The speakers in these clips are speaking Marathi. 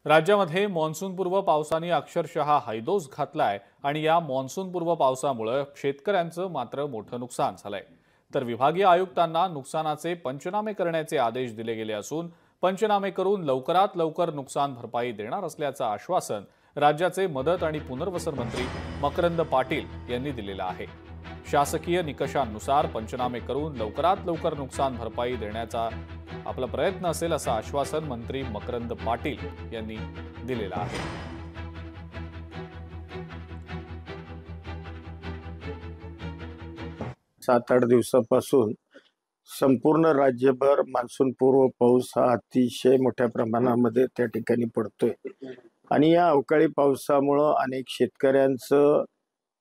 राज्यामध्ये मान्सूनपूर्व पावसाने अक्षरशः हैदोस घातलाय आणि या मान्सूनपूर्व पावसामुळे शेतकऱ्यांचं मात्र मोठं नुकसान झालंय। तर विभागीय आयुक्तांना नुकसानाचे पंचनामे करण्याचे आदेश दिले गेले असून पंचनामे करून लवकरात लवकर नुकसान भरपाई देणार असल्याचं आश्वासन राज्याचे मदत आणि पुनर्वसन मंत्री मकरंद पाटील यांनी दिलेलं आहे। शासकीय निकषांनुसार पंचनामे करून लवकरात लवकर नुकसान भरपाई देण्याचा आपला प्रयत्न असेल असं आश्वासन मंत्री मकरंद पाटील यांनी दिलेलं आहे। 7-8 दिवसापासून संपूर्ण राज्यभर मान्सूनपूर्व पाऊस हा अतिशय मोठ्या प्रमाणामध्ये त्या ठिकाणी पडतोय आणि या अवकाळी पावसामुळे अनेक शेतकऱ्यांचं,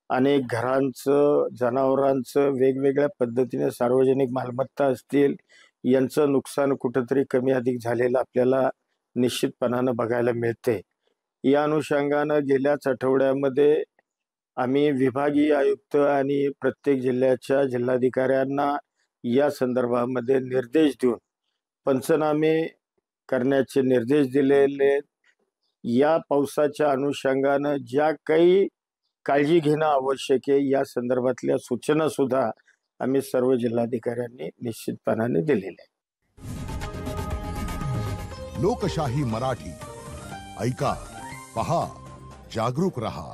अनेक घरांचं, जनावरांचं वेगवेगळ्या पद्धतीने सार्वजनिक मालमत्ता असतील यांचं नुकसान कुठेतरी कमी अधिक झालेलं आपल्याला निश्चितपणाने बघायला मिळते। या अनुषंगाने गेल्याच आठवड्यामध्ये आम्ही विभागीय आयुक्त आणि प्रत्येक जिल्ह्याच्या जिल्हाधिकाऱ्यांना या संदर्भामध्ये निर्देश देऊन पंचनामे करण्याचे निर्देश दिलेले। या पावसाच्या अनुषंगाने ज्या काही काळजी घेणं आवश्यक आहे या संदर्भातल्या सूचना सुद्धा आम्ही सर्व जिल्हाधिकाऱ्यांनी निश्चितपणाने दिलेल्या लोकशाही मराठी ऐका, पहा, जागरूक रहा।